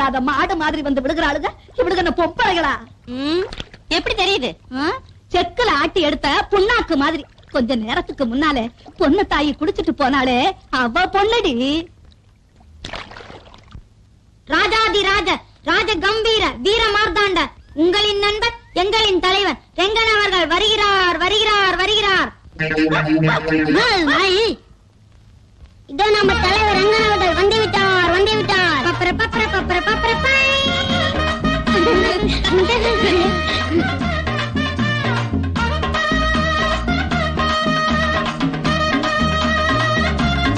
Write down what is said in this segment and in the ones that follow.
இல்லாத மாடு மாதிரி வந்து விழுகிறாளுங்க. இவளுக்கு என்ன பொம்பளைகளா? எப்படி தெரியுது? செக்குல ஆட்டி எடுத்த புண்ணாக்கு மாதிரி. கொஞ்ச நேரத்துக்கு முன்னாலே பொண்ணு தாயி குடிச்சிட்டு போனாலே அவ பொண்ணடி. ராஜாதி ராஜ ராஜ கம்பீர வீர மார்த்தாண்ட உங்களின் நண்பர் எங்களின் தலைவர் ரெங்கன் அவர்கள் வருகிறார் வருகிறார் வருகிறார். இதோ நம்ம தலைவர் ரெங்கன் அவர்கள் வந்து விட்டார் வந்து விட்டார். பப்பர பப்பர பப்பர பப்பர பை.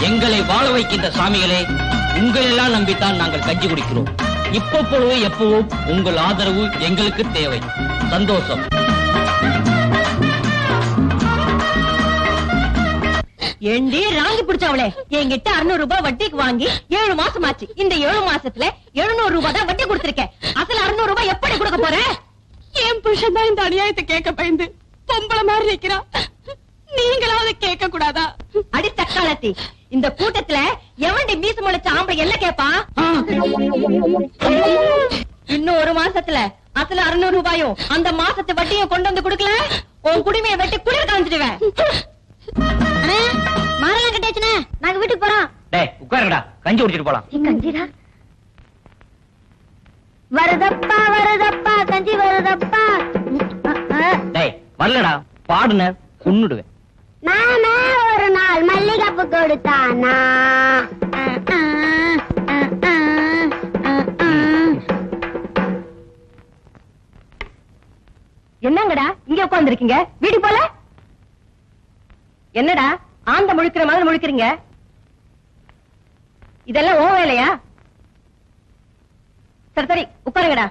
எங்களை வாழ வைக்கின்ற சாமிகளே, உங்களெல்லாம் நம்பித்தான் நாங்கள் கஞ்சி குடிக்கிறோம். இப்பொழுது எப்பவும் உங்கள் ஆதரவு எங்களுக்கு தேவை. சந்தோஷம். ஏண்டி ராங்கி பிடிச்சவளே, என்கிட்ட 600 ரூபாய் வட்டிக்கு வாங்கி 7 மாசம் ஆச்சு. இந்த 7 மாசத்துல 700 ரூபாய் தான் வட்டி கொடுத்திருக்கேன். அசல் 600 ரூபாய் எப்படி கொடுக்க போற? என் புருஷன் தான் இந்த அநியாயத்தை கேட்க பயந்து பொம்பளை மாதிரி நிக்கிறா. நீங்களாவது கேட்க கூடாதா? அடி தக்காளத்தி, இந்த கூட்டத்துல எவண்டி மீச முளைச்ச ஆம்பளை என்ன கேப்பா? இன்னும் 1 மாசத்துல அசல 600 ரூபாயும் அந்த மாசத்து வட்டியும் கொண்டு வந்து கொடுக்கல, உன் குடிமையை வெட்டி குளிர் காமிச்சிடுவேன். மாறலாம் கட்டாச்சுனே, நாங்க வீட்டுக்கு போறோம். டேய் உட்காருங்கடா, கஞ்சி குடிச்சிட்டு போலாம். கஞ்சிடா வருதப்பா வருதப்பா கஞ்சி வருதப்பா. டேய் வரலடா, பாடுன கொன்னுடுவேன். நானா ஒரு நாள் மல்லிகைப்பூ கொடுத்தானா? என்னங்கடா இங்க உட்கார்ந்திருக்கீங்க? வீடு போல என்னடா ஆந்த முழுக்கிற மாதிரி முழுக்கிறீங்க? இதெல்லாம் ஓ வேலையா? சரி சரி உட்காருங்கடா.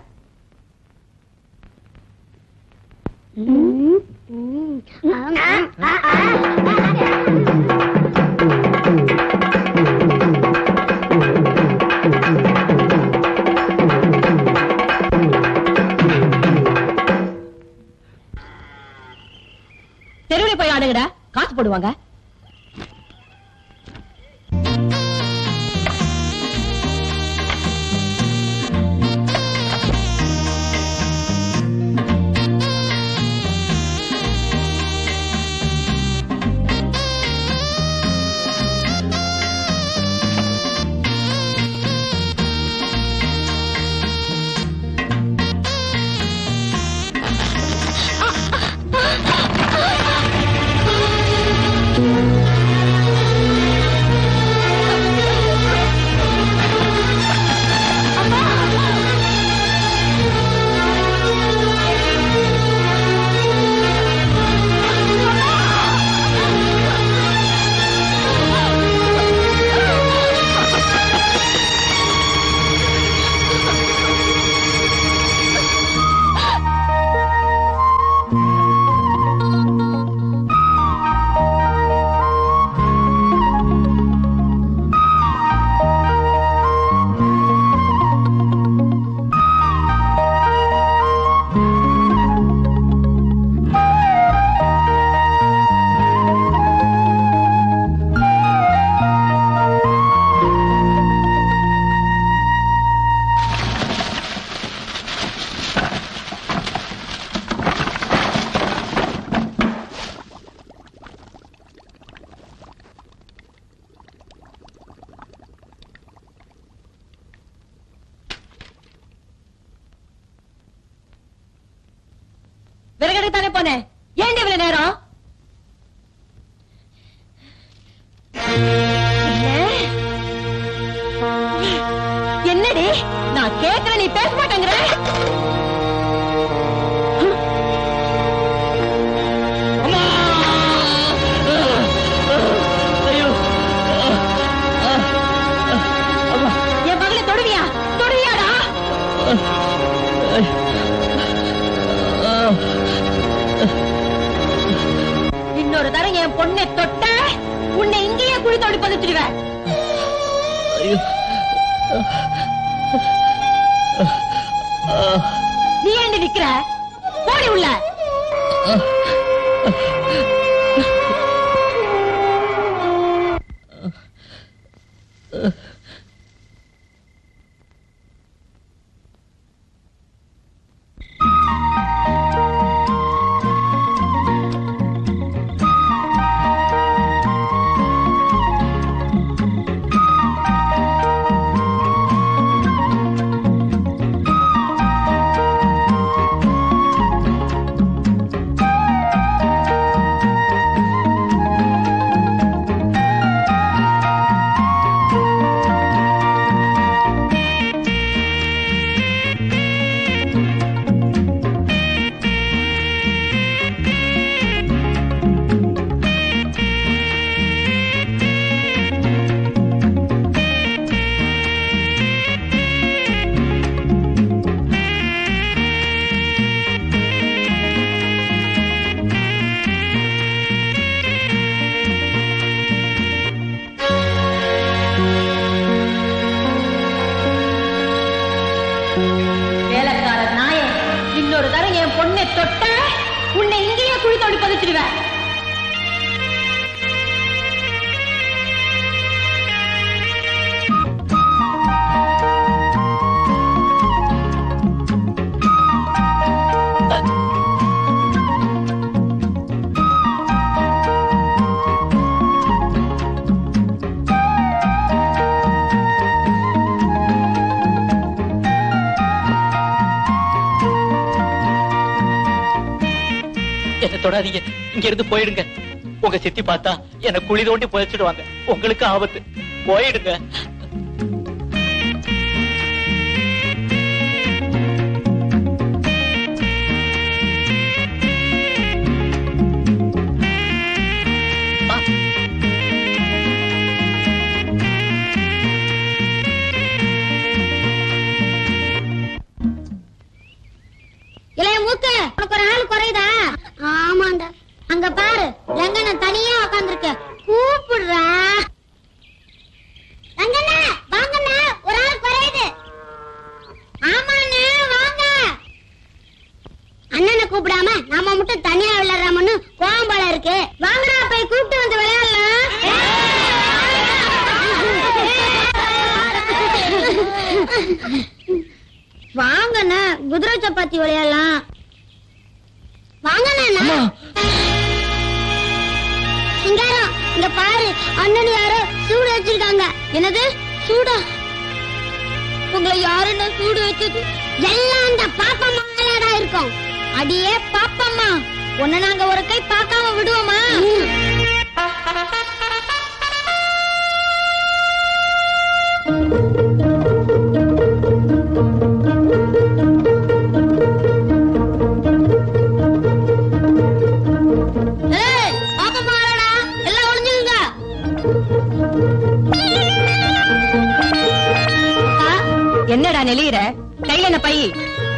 தெருவில் போய் ஆடுங்கடா, காசு போடுவாங்க. விறகடுத்தானே போனேன், ஏன் இவ்வளவு நேரம்? என்னடி நான் கேட்கிறேன், நீ பேச மாட்டேங்கிற? என் மகளை தொடுவியா? தொடுவியாடா? இன்னொரு தரம் என் பொண்ணை தொட்ட உன்னை இங்கேயே குழி தோண்டி பதிச்சிடுவேன். நீ ஏண்டி நிக்கிற? போடி உள்ள. தோண்டி பதிச்சிடுவேன். என்ன தொடாதீங்க, இங்க இருந்து போயிடுங்க. உங்க சித்தி பார்த்தா என்ன குழி தோண்டி புதைச்சிடுவாங்க. உங்களுக்கு ஆபத்து, போயிடுங்க. இளைய மூக்கு, உனக்கு ஒரு ஆள் குறையுதா? ஆமாண்டா. அங்க பாரு, ரங்கண்ண தனியா உட்கார்ந்திருக்க. கூப்பிடுறா. ரங்கண்ணா, வாங்கண்ணா, ஒரு ஆள் குறையுது. ஆமாண்ணா, வாங்க. அண்ணனை கூப்பிடாம நாம மட்டும் தனியா விளையாடுறாமன்னு கோவம் இருக்கு. வாங்கடா, போய் கூப்பிட்டு வந்து விளையாடலாம். வாங்கண்ணா, குதிரை சப்பாத்தி விளையாடலாம். வாங்கண்ணா. சிங்காரம், இங்க பாரு, அண்ணன் யாரோ சூடு வச்சிருக்காங்க. என்னது சூடா? உங்களை யாருன்னு சூடு வச்சது? எல்லாம் அந்த பாப்பம்மா விளையாடா இருக்கும். அடியே பாப்பம்மா, உன்னை நாங்க ஒரு கை பார்க்காம விடுவோமா? என்னடா நெளியிற? கையில என்ன பை?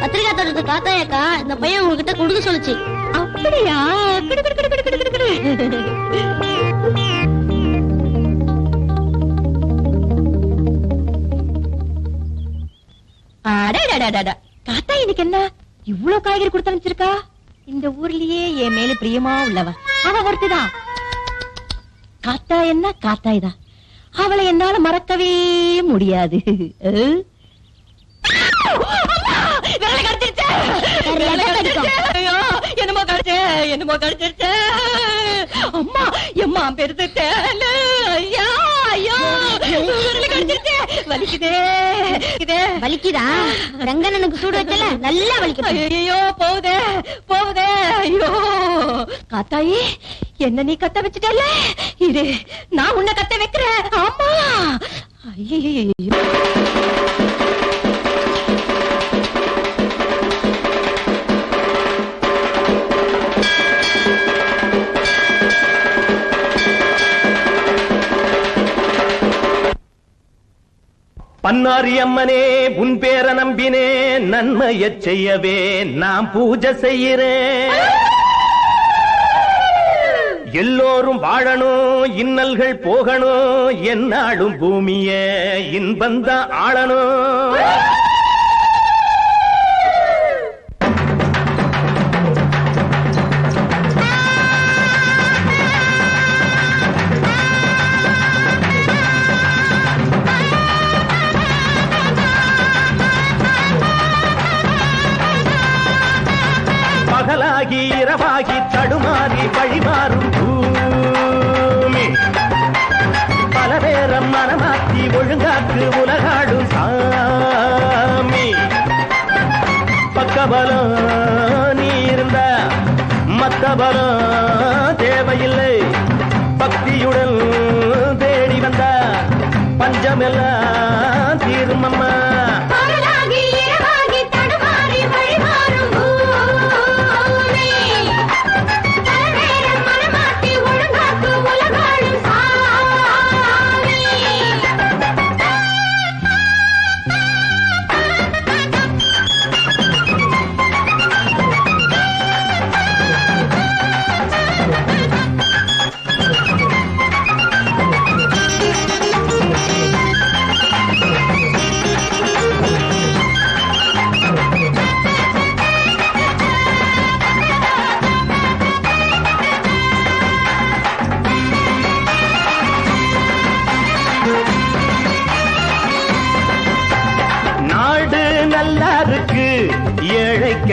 கத்திரிக்காய் தோட்டத்து காத்தாயக்கா இந்த பையன் உங்ககிட்ட கொடுக்க சொல்லுச்சு. அப்படியா? காத்தா இன்னைக்கு என்ன இவ்வளவு காய்கறி கொடுத்து அனுப்பிச்சிருக்கா? இந்த ஊர்லயே என் மேல பிரியமா உள்ளவ அவ ஒருத்திதான். காத்தா என்ன காத்தாய்தான், அவளை என்னால மறக்கவே முடியாது. என்னமோ கடிச்சு, என்னமோ கடிச்சிருச்சு. அம்மா, எம்மா பெருத்துட்டேன். ஐயா, ஐயோ, கடிச்சிருச்சு. வலிக்குதே, வலிக்குதா? ரங்கண்ணனுக்கு சூடு வச்சல, நல்லா வலிக்குது. ஐயோ, போகுதே, போகுதே. ஐயோ காத்தாயி, என்ன நீ கத்த வச்சுட்டல? இரு, நான் உன்னை கத்த வைக்கிறேன். ஆமா. ஐயோ, பன்னாரி அம்மனே, உன் பேர நம்பினே, நன்மையச் செய்யவே நாம் பூஜை செய்கிறேன். எல்லோரும் வாழணும், இன்னல்கள் போகணும், என்னாலும் பூமிய இன்பந்த ஆளணும். பகலாகி இரவாகி தடுமாறி வழிமாறும் பூமி, பல பேரம் மனமாற்றி ஒழுங்காக்கு உலகாடும் சாமி. பக்கபலம் நீ இருந்த மத்த பலம் தேவையில்லை. பக்தியுடன் தேடி வந்த பஞ்சமெல்லாம் தீரும் அம்மா.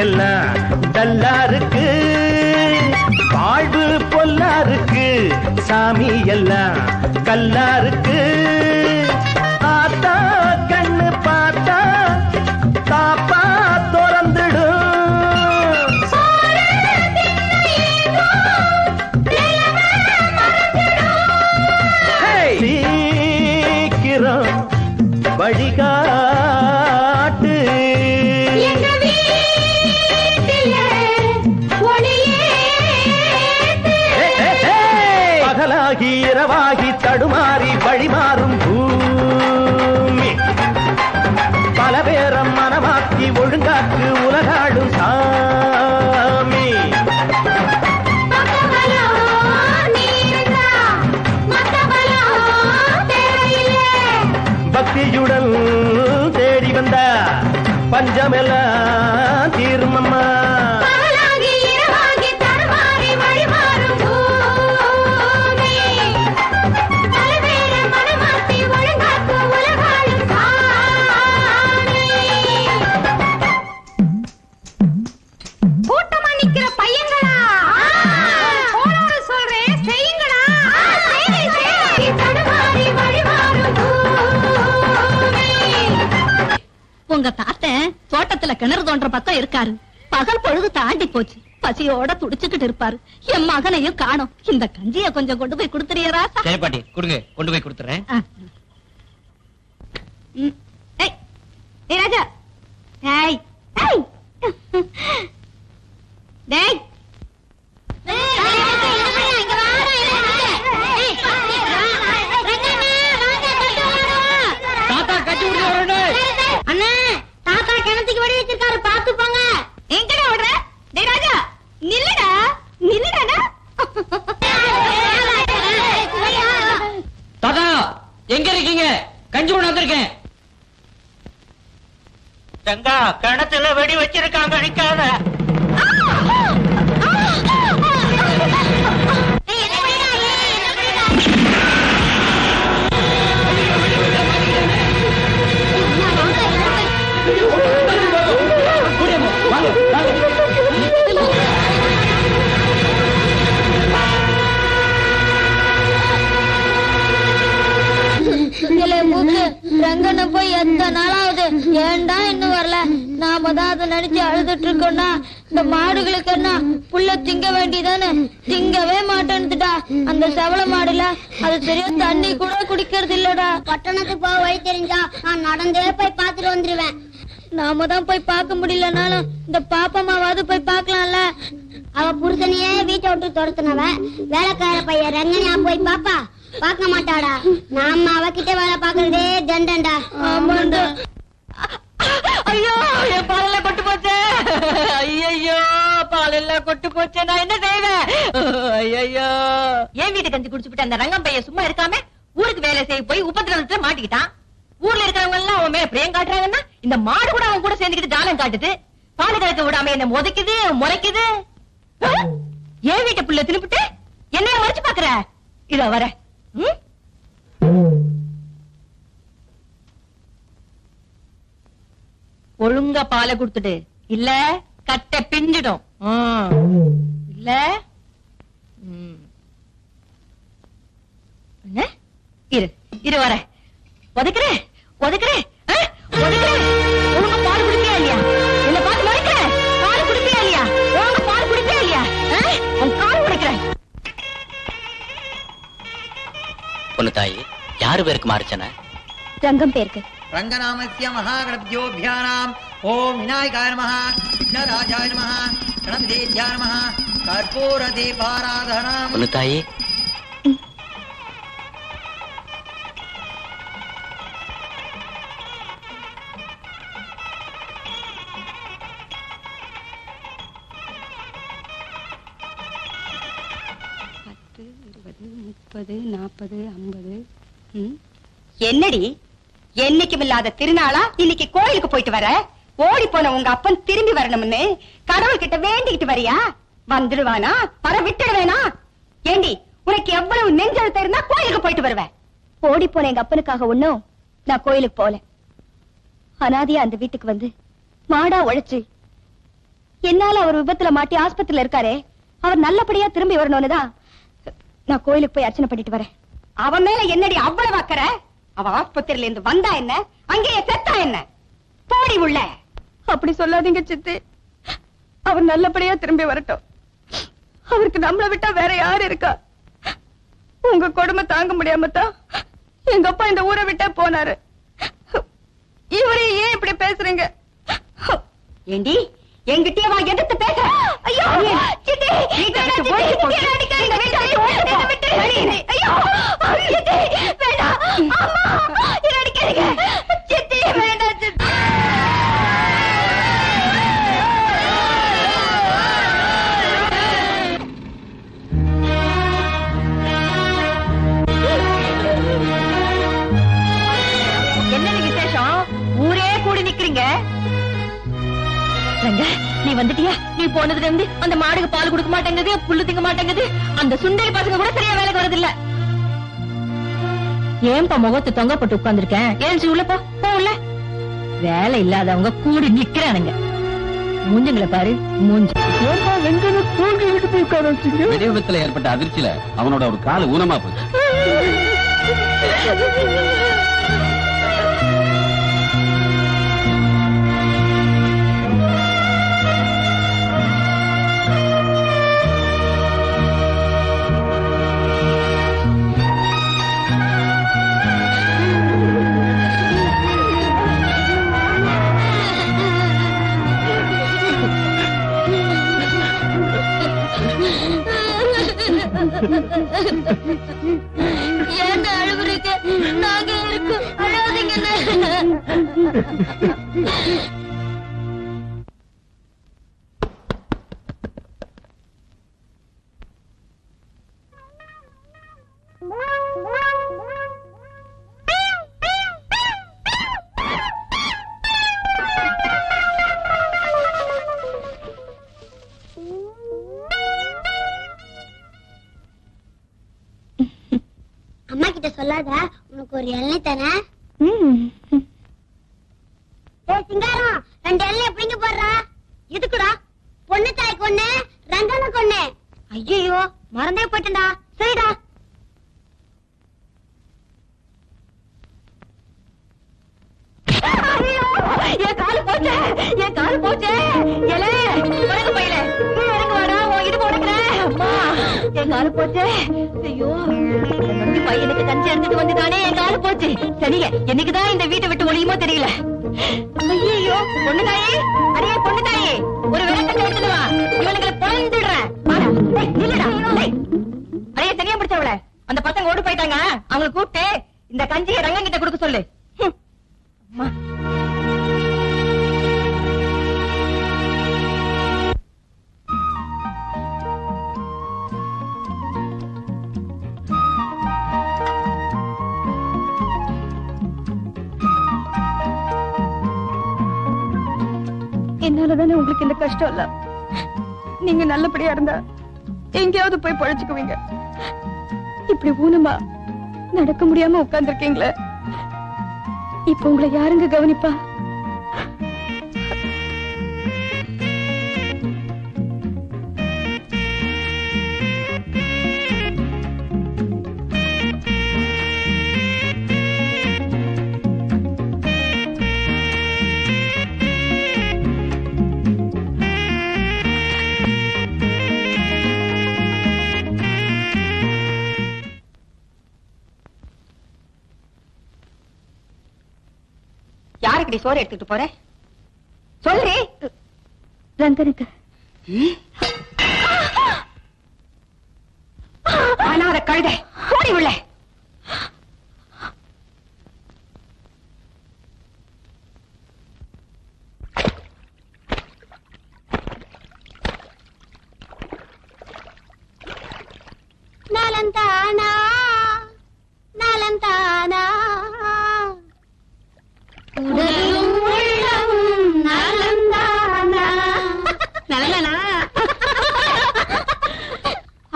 எல்லாம் டல்லா இருக்கு, வாழ்வு பொல்லா இருக்கு, சாமி எல்லாம் கல்லா இருக்கு. ஆத்தா கண்ணு பார்த்தா தாப்பா திறந்துடும். சீக்கிரம் வழிகாட்டு, பகலாகி இரவாகி தடுமாறி வழிமாறும் பூமி, பல பேரம் மனமாக்கி ஒழுங்காக்கு உலகாடும் சாமி. பக்தியுடன் தேடி வந்த பஞ்சமெல்லாம் தீரும் அம்மா. கூட்டமா நிக்கிற பையங்களா, போனோட சொல்றேன் செய்யுங்களா. உங்க தாத்தன் தோட்டத்துல கிணறு தோன்ற பக்கம் இருக்காரு. பகல் பொழுது தாண்டி போச்சு, பசியோட துடிச்சுக்கிட்டு இருப்பாரு. என் மகனையும் காணோம். இந்த கஞ்சிய கொஞ்சம் கொண்டு போய் கொடுத்துறியா? சரி பாட்டி, கொடுங்க, கொண்டு போய் கொடுத்துறேன். ராஜா, டேய் டேய் டேய், தாத்தா கட்டி விட்டு வரணும். அண்ணா, தாத்தா கிணத்துக்கு வடி வச்சிருக்காரு, பாத்து போங்க. எங்கடா ஓடுற? டேய் ராஜா, நில்லுடா நில்லுடா. தாத்தா எங்க இருக்கீங்க? கஞ்சி கொண்டு வந்திருக்கேன். தங்கா, கிணத்துல வெடி வச்சிருக்காங்க, அடிக்காத. ரங்கனை போய் எத்தனை நாளாவது, ஏன்டா இன்னும் வரல? நாம தான் அதை நினைச்சு அழுதுட்டு இருக்கோம்னா, இந்த மாடுகளுக்கு என்ன புல்ல திங்க வேண்டியதானே? திங்கவே மாட்டேன்னுட்டா. அந்த செவல மாடுல அது சரியா தண்ணி கூட குடிக்கிறது இல்லடா. பட்டணத்துக்கு போக வழி தெரிஞ்சா நான் நடந்தே போய் பாத்துட்டு வந்துருவேன். நாம தான் போய் பார்க்க முடியலனாலும் இந்த பாப்பம்மாவாவது போய் பார்க்கலாம்ல. அவ புருஷனையே வீட்டை விட்டு துரத்துனவ வேலைக்கார பையன் ரங்கனியா போய் பாப்பா? பார்க்க மாட்டாடா. நாம அவகிட்ட வேலை பாக்குறதே தண்டண்டா. ஆமாண்டா. ஐயோ, என் பாலெல்லாம் கொட்டு போச்சே. ஐயோ, பாலெல்லாம் கொட்டு போச்சே. நான் என்ன செய்வேன்? ஐயோ, என் வீட்டு கஞ்சி குடிச்சுட்டு அந்த ரங்கம் பையன் சும்மா இருக்காம ஊருக்கு வேலை செய்ய போய் உபத்திரவத்துல மாட்டிக்கிட்டான். ஊர்ல இருக்கிறவங்க எல்லாம் அவன் மேல பிரியம் காட்டுறாங்கன்னா, இந்த மாடு கூட அவன் கூட சேர்ந்துக்கிட்டு ஜாலம் காட்டுது. பால் கலக்க விடாம என்ன முதைக்குது முறைக்குது. என் வீட்டு புள்ள தின்னுபிட்டு என்னைய மறைச்சு பாக்குற? இதோ வர. ஒழுங்கா பாலை குடுத்துட்டு, இல்ல கட்டை பிஞ்சிடும். இல்ல இரு இரு வர. ஒதுக்குறேன் ஒதுக்குறேன் ஒதுக்குறேன். ஒழுங்கா பால் குடிப்பியா இல்லையா? என்ன பார்த்து மறைக்கிற? பால் குடிப்பியா இல்லையா? ஒழுங்கா பால் குடிப்பியா இல்லையா? உன் கால் உடைக்கிறேன். பொண்ணு தாயி, யாரு பேருக்கு மாறிச்சன? ரங்கம் பேருக்கு. ரங்கநாமஸ்ய மகாகணப்யோபியானாம் ஓம் விநாயகாய நமஹ, விக்னராஜாய நமஹ, கணபதித்யாய நமஹ, கற்பூர தீபாராதனம். பொண்ணு தாயி, என்னடி, என்னைக்கும் இல்லாத திருநாளா இன்னைக்கு கோயிலுக்கு போயிட்டு வர? ஓடி போன உங்க அப்பன் திரும்பி வரணும்னு கடவுள் கிட்ட வேண்டிக்கிட்டு வரியா? வந்துடுவானா? வர விட்டுடுவேனா? ஏண்டி, உனக்கு எவ்வளவு நெஞ்செழுத்த இருந்தா கோயிலுக்கு போயிட்டு வருவேன்? ஓடி போன எங்க அப்பனுக்காக ஒண்ணும் நான் கோயிலுக்கு போல. அனாதியா அந்த வீட்டுக்கு வந்து மாடா உழைச்சு என்னால அவர் விபத்துல மாட்டி ஆஸ்பத்திரியில இருக்காரே, அவர் நல்லபடியா திரும்பி வரணும்னுதான் நான் கோயிலுக்கு போய் அர்ச்சனை பண்ணிட்டு வரேன். அவன் மேல என்னடி அவ்வளவு அக்கறை? அவ ஆஸ்பத்திரியில இருந்து வந்தா என்ன, அங்கேயே செத்தா என்ன? போடி உள்ள. அப்படி சொல்லாதீங்க சித்தி. அவர் நல்லபடியா திரும்பி வரட்டும். அவருக்கு நம்மளை விட்டா வேற யாரு இருக்கா? உங்க கொடுமை தாங்க முடியாம தான் எங்க அப்பா இந்த ஊரை விட்டே போனாரு. இவரே ஏன் இப்படி பேசுறீங்க? ஏண்டி என்கிட்டயே வா, எதிர்த்து பேச. ஐயோ சித்தி, ஐயோ வேண்டாம், அம்மா என்ன அடிக்காதீங்க சித்தி, வேண்டாம் சித்தி. என்னது விசேஷம்? ஊரே கூடி நிக்கிறீங்க. நீ வந்துட்டியா? நீ போனதுல இருந்து அந்த மாடுக்கு பால் கொடுக்க மாட்டேங்குது, புல்லு திங்க மாட்டேங்குது. அந்த சுண்டலி பசங்க கூட சரியா வேலைக்கு வரதில்ல. ஏன்பா முகத்தை தொங்க போட்டு உட்கார்ந்துருக்கேன்? ஏன் உள்ள போ, உள்ள. வேலை இல்லாதவங்க கூடி நிக்கிறானுங்க. மூஞ்சுங்களை பாரு, மூஞ்சு. விபத்துல ஏற்பட்ட அதிர்ச்சியில அவனோட ஒரு கால ஊனமா போச்சு. ஏன் அழுகுறீங்க? நாங்க இருக்கோம், அழாதீங்க. அம்மா கிட்ட சொல்லாத, உனக்கு ஒரு எண்ணெய் தானே. சிங்காரம், 2 எண்ணெய் எப்படிங்க போடுறா? எதுக்குடா? பொண்ணு தாய் கொண்ணு, ரங்கன கொண்ணு. ஐயோ மறந்தே போயிட்டா. சரிடா. என் காலு போச்சே, என் காலு போச்சே. எலே பழகு பையில இறங்கு வாடா, உன் இடுப்பு உடைக்கிறேன். அம்மா என் காலு போச்சே. ஐயோ நம்பி பையனுக்கு கஞ்சி எடுத்துட்டு வந்துட்டானே, என் காலு போச்சு. சரிங்க, என்னைக்குதான் இந்த வீட்டை விட்டு ஒழியுமோ தெரியல. ஐயோ பொண்ணு தாயே, அரையே பொண்ணு தாயே, ஒரு விளக்கத்தை எடுத்துட்டு வா. இவனுங்களை பொழந்துடுறேன். அரையே சரியா பிடிச்சவள, அந்த பசங்க ஓடி போயிட்டாங்க. அவங்களை கூப்பிட்டு இந்த கஞ்சியை ரங்கம் கிட்ட கொடுக்க சொல்லு. அம்மா என்னாலதானே உங்களுக்கு இந்த கஷ்டம் இல்ல. நீங்க நல்லபடியா இருந்தா எங்கேயாவது போய் பழச்சுக்குவீங்க. இப்படி ஊனமா நடக்க முடியாம உட்கார்ந்துருக்கீங்களே, இப்ப உங்களை யாருங்க கவனிப்பா? யாருக்கடி சோறு எடுத்துட்டு போற? சொல்லு. ரங்கனுக்கு. அனாத கழுதை, ஓடி உள்ள. நலந்தானா நலந்தானா உடலும் உள்ளமும் நலந்தானா. நலந்தானா?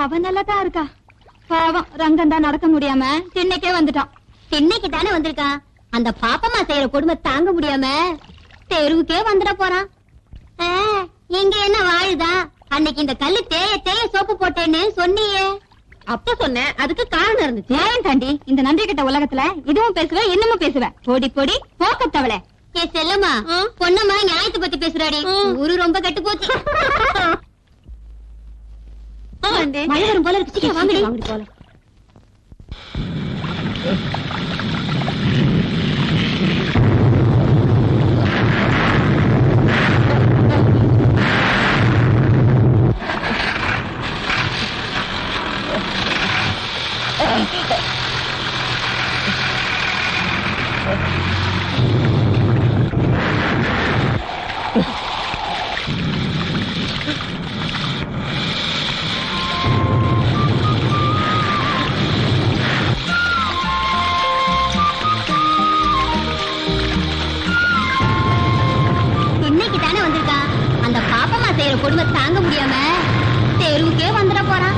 அவன் நல்லாதான் இருக்கா. பாவம் ரங்கன் தான் நடக்க முடியாம திண்ணைக்கே வந்துட்டான். திண்ணைக்கு தானே வந்திருக்கான். அந்த பாப்பம்மா செய்யற கொடுமை தாங்க முடியாம தெருவுக்கே வந்துட போறான். இங்க என்ன வாழுதா? அன்னைக்கு இந்த கல்லு தேய தேய சோப்பு போட்டேன்னு சொன்னியே. அப்ப சொன்னேன், அதுக்கு காரணம் இருந்துச்சு. நியாயம் தாண்டி. இந்த நன்றி கிட்ட உலகத்துல இதுவும் பேசுவேன், இன்னமும் பேசுவேன். பொடி பொடி போக்கத்தவளை. ஏ செல்லம்மா, பொண்ணம்மா நியாயத்தை பத்தி பேசுறாடி. ஊரு ரொம்ப கெட்டு போச்சு. மழை வரும் போல இருக்கு, சீக்கிரம் வாங்கடி. போல இன்னைக்கு தானே வந்திருக்கா. அந்த பாப்பம்மா செய்யற கொடுமை தாங்க முடியாம தெருவுக்கே வந்துட போறான்.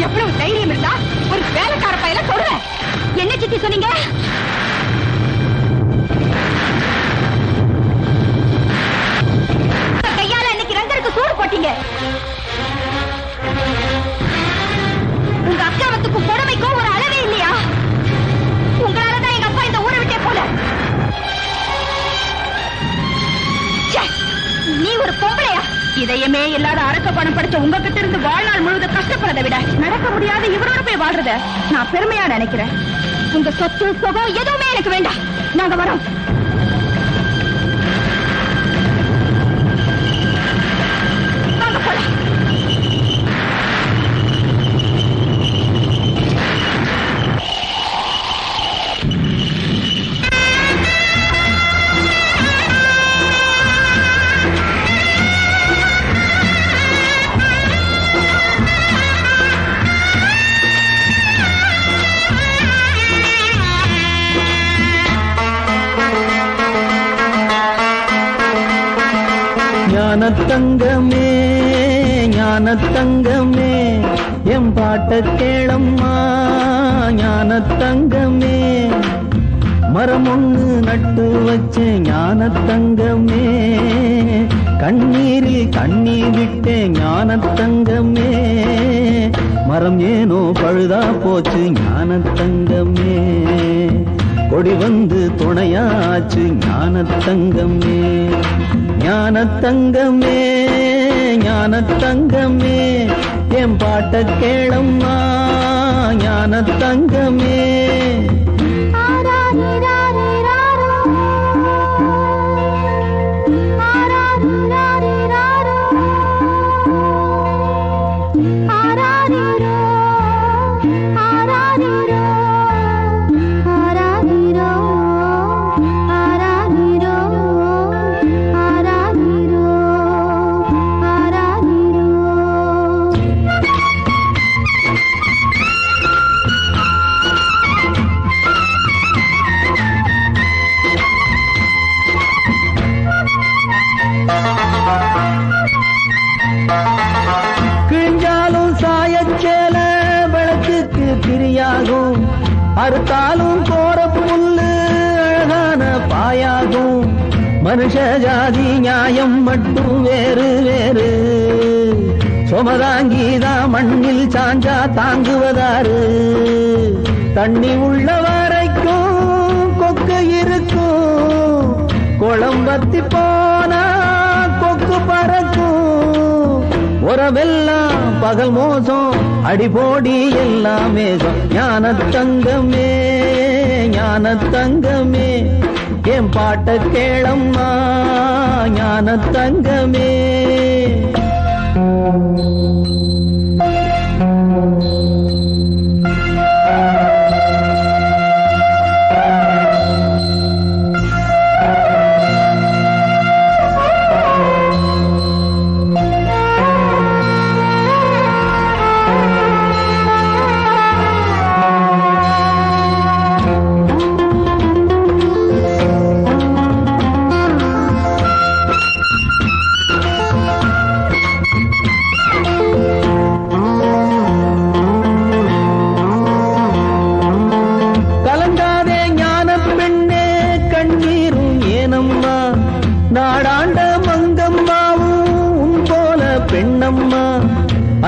எவ்வளவு தைரியம் இருந்தா ஒரு வேலைக்கார பையல சொல்ற. என்ன சித்தி சொன்னீங்க? கையால இன்னைக்கு ரெண்டருக்கு சூடு போட்டீங்க. உங்க அக்கிரமத்துக்கும் கொடுமைக்கும் ஒரு அளவே இல்லையா? உங்களாலதான் எங்க அப்பா இந்த ஊரை விட்டே போல. நீ ஒரு பொம்பளையா? இதயமே இல்லாத அரக்க பணம் படிச்ச உங்ககிட்ட இருந்து வாழ்நாள் முழுவதும் கஷ்டப்படுறதை விட நடக்க முடியாத இவரோட போய் வாழ்றத நான் பெருமையா நினைக்கிறேன். உங்க சொத்து சுகம் எதுவுமே எனக்கு வேண்டாம். நாங்க வரோம். வாங்க போலாம். ஞானத்தங்கமே ஞானத்தங்கமே எம் பாட்ட கேளம்மா ஞானத்தங்கமே மரம் ஒண்ணு நட்டு வச்ச ஞானத்தங்கமே கண்ணீரில் கண்ணீர் விட்டே ஞானத்தங்கமே மரம் ஏனோ பழுதா போச்சு ஞானத்தங்கமே கொடி வந்து துணையாச்சு ஞானத்தங்கமே ஞானத்தங்கமே ஞானத்தங்கமே என் பாட்ட கேளம்மா ஞானத்தங்கமே கிழிஞ்சாலும் சாயச்சேல விளக்குக்கு திரியாகும் அறுத்தாலும் கோர புல்லு அழகான பாயாகும் மனுஷ ஜாதி நியாயம் மட்டும் வேறு வேறு சுமதாங்கிதா மண்ணில் சாஞ்சா தாங்குவதாரு தண்ணி உள்ள வரைக்கும் கொக்கு இருக்கும் குளம்பத்தி போனா கொக்கு பறக்கும் உறவெல்லாம் பகல் மோசம் அடிபோடி எல்லாமே ஞானத்தங்கமே ஞானத்தங்கமே என் பாட்ட கேளம்மா ஞானத்தங்கமே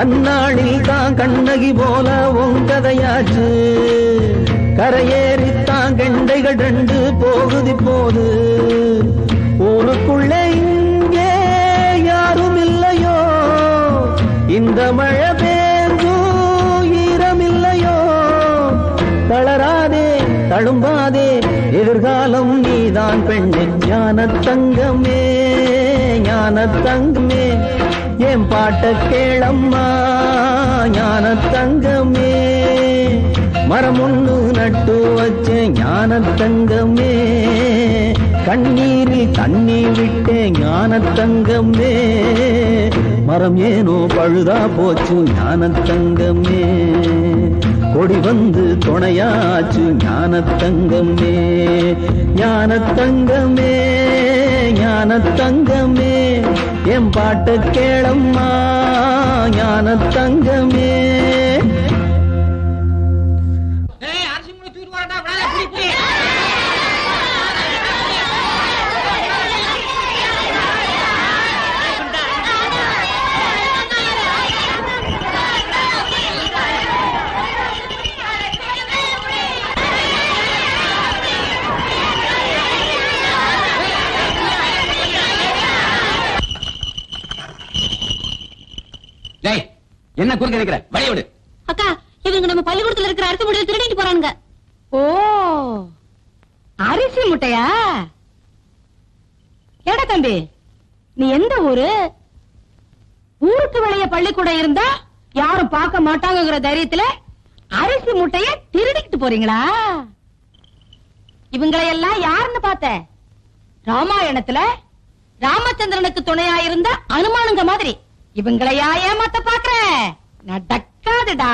அந்நாளில் தான் கண்ணகி போல உங்கதையாச்சு கரையேறித்தான் கெண்டைகள் ரெண்டு போகுதி போது ஊருக்குள்ளே இங்கே யாரும் இல்லையோ இந்த மழை பேர்ந்தும் ஈரமில்லையோ தளராதே தழும்பாதே எதிர்காலம் நீதான் பெண்ணே ஞான தங்கமே ஞான தங்கமே என் பாட்ட கேளம்மா ஞான தங்கமே மரம் ஒண்ணு நட்டு வச்சே ஞான தங்கமே கண்ணீரில் தண்ணி விட்டே ஞான தங்கமே மரம் ஏனோ பழுதா போச்சு ஞான தங்கமே கொடி வந்து துணையாச்சு ஞான தங்கமே ஞான தங்கமே ஞான தங்கமே என் பாட்ட கேளம்மா ஞான தங்கமே என்ன குறுக்க நிக்கிற வழி விடு. அக்கா இவங்க நம்ம பள்ளிக்கூடத்துல இருக்கிற அரிசி மூட்டையை திருடிட்டு போறானுங்க. ஓ அரிசி முட்டையா? ஏடா தம்பி நீ எந்த ஊரு? ஊருக்கு வெளிய பள்ளிக்கூடம் இருந்தா யாரும் பார்க்க மாட்டாங்கங்கிற தைரியத்துல அரிசி முட்டைய திருடிக்கிட்டு போறீங்களா? இவங்களை எல்லாம் யாருன்னு பார்த்த? ராமாயணத்துல ராமச்சந்திரனுக்கு துணையா இருந்த அனுமானுங்க மாதிரி இவங்களையா ஏமாத்த பாக்குற? நடக்காதுடா.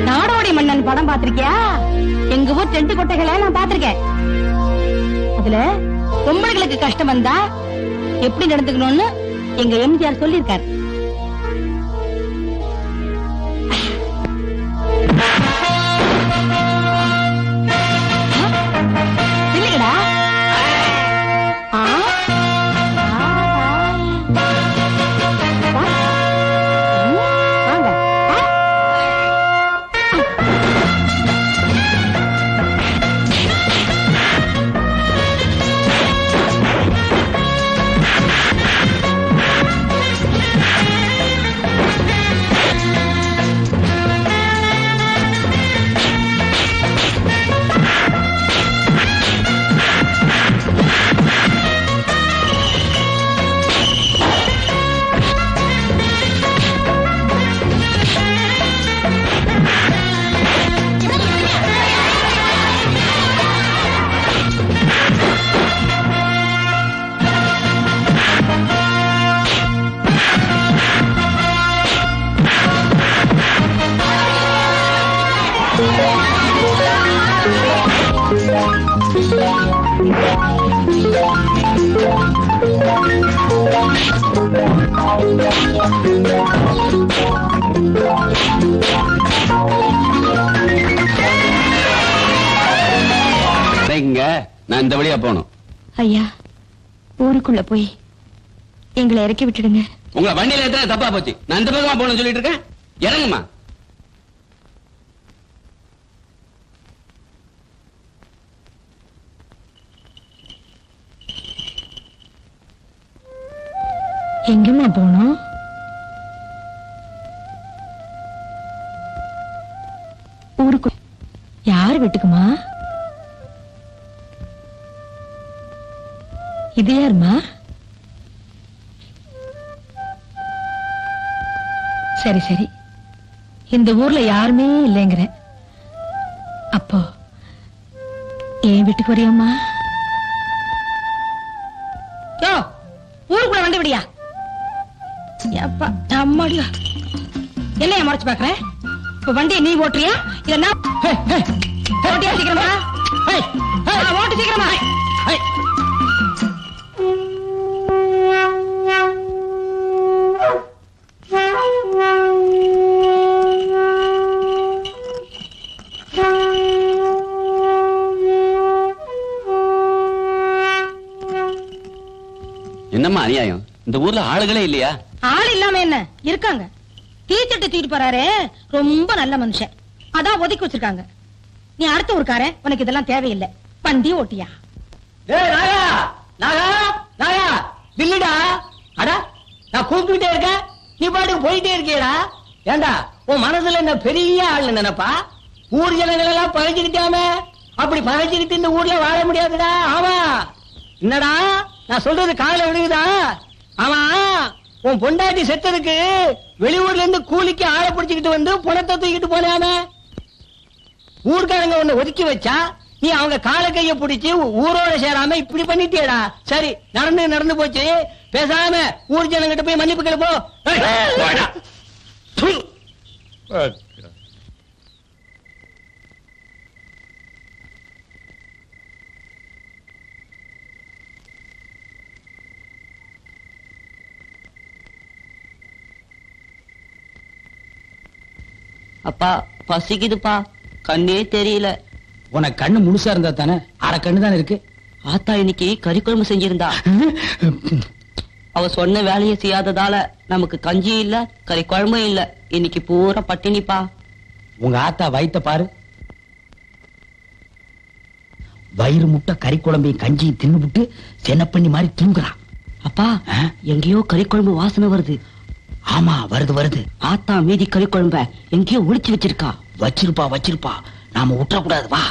நாடோடி மன்னன் படம் பாத்திருக்கியா? எங்க ஊர் டென்ட் கொட்டைகளை நான் பாத்திருக்கேன். அதுல பொம்பளைகளுக்கு கஷ்டம் வந்தா எப்படி நடந்துக்கணும்னு எங்க எம்ஜிஆர் சொல்லியிருக்காரு. இல்லைங்கடா நான் இந்த வழியா போகணும். ஐயா ஊருக்குள்ள போய் எங்களை இறக்கி விட்டுடுங்க. உங்களை வண்டியில ஏற்ற தப்பா போச்சு. நான் இந்த பக்கமா போகணும்னு சொல்லிட்டு இருக்கேன். இறங்குமா. எங்கம்மா போனோம்? ஊருக்கு. யார் வீட்டுக்குமா? இது யாருமா? சரி சரி, இந்த ஊர்ல யாருமே இல்லைங்கிற. அப்போ என் வீட்டுக்கு வரியாம்மா? யோ ஊருக்குள்ள வண்டி விடியா? அம்மாடியா என்னைய மறைச்சு பாக்குறேன். இப்ப வண்டியை நீ ஓட்டுறியா இல்லன்னா ஓட்டியா? சீக்கிரமா ஓட்டு, சீக்கிரமா. என்னம்மா அநியாயம், இந்த ஊர்ல ஆளுகளே இல்லையா? ஆள் இல்லாம என்ன இருக்காங்க. தீச்சட்டு தூக்கிட்டு போறாரு, ரொம்ப நல்ல மனுஷன், அதான் ஒதுக்கி வச்சிருக்காங்க. நீ அடுத்த ஊருக்கார, உனக்கு இதெல்லாம் தேவையில்லை. பண்டி ஓட்டியா? இல்லடா, அடா நான் கூப்பிட்டுட்டே இருக்கேன், நீ பாட்டுக்கு போயிட்டே இருக்கேடா. ஏண்டா உன் மனசுல என்ன பெரிய ஆள் நினைப்பா? ஊர் ஜனங்கள் எல்லாம் பகைச்சுக்கிட்டாமே, அப்படி பகைச்சுக்கிட்டு இந்த ஊர்ல வாழ முடியாதுடா. ஆமா, என்னடா நான் சொல்றது காலையில விழுகுதா? ஆமா, உன் பொண்டாட்டி செத்ததுக்கு வெளியூர்ல இருந்து கூலிக்கு ஆளை பிடிச்சுக்கிட்டு வந்து பணத்தை தூக்கிட்டு போனாமே. ஊர்க்காரங்க உன்னை ஒதுக்கி வச்சா நீ அவங்க கால கைய பிடிச்சு ஊரோட சேராம இப்படி பண்ணிட்டியடா. சரி, நடந்து போச்சு, பேசாம ஊர் ஜனங்கிட்ட போய் மன்னிப்பு கேளு போ. அப்பா பசிக்குதுப்பா, கண்ணே தெரியல. உனக்கு கண்ணு முழுசா இருந்தா தானே, அரை கண்ணு தானே இருக்கு. ஆத்தா இன்னைக்கு கறிக்குழம்பு செஞ்சிருந்தா. அவ சொன்ன வேலையை செய்யாததால நமக்கு கஞ்சி இல்ல, கறிக்குழம்பும் இல்ல. இன்னைக்கு பூரா பட்டினிப்பா. உங்க ஆத்தா வயித்த பாரு, வயிறு முட்டை கறி குழம்பையும் கஞ்சியும் தின்னுபிட்டு சென்னப்பண்ணி மாதிரி தூங்குறான். அப்பா எங்கேயோ கறிக்குழம்பு வாசனை வருது. ஆமா, வருது. ஆத்தா மீதி கறிக்குழம்ப எங்கேயோ ஒளிச்சு வச்சிருப்பா, நாம விட்டுறக்கூடாது. வா.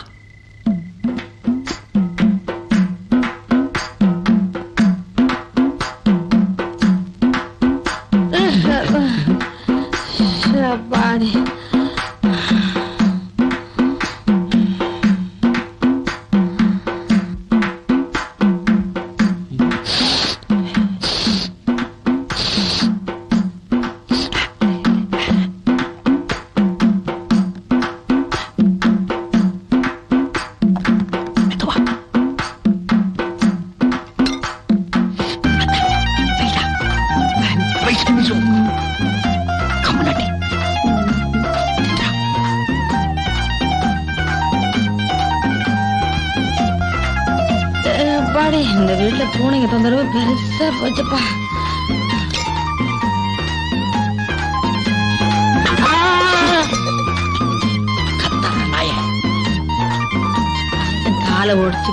இந்த வீட்டுல பூனைங்க தொந்தரவு பெருசா போச்சுப்பா. காலை ஒடிச்சு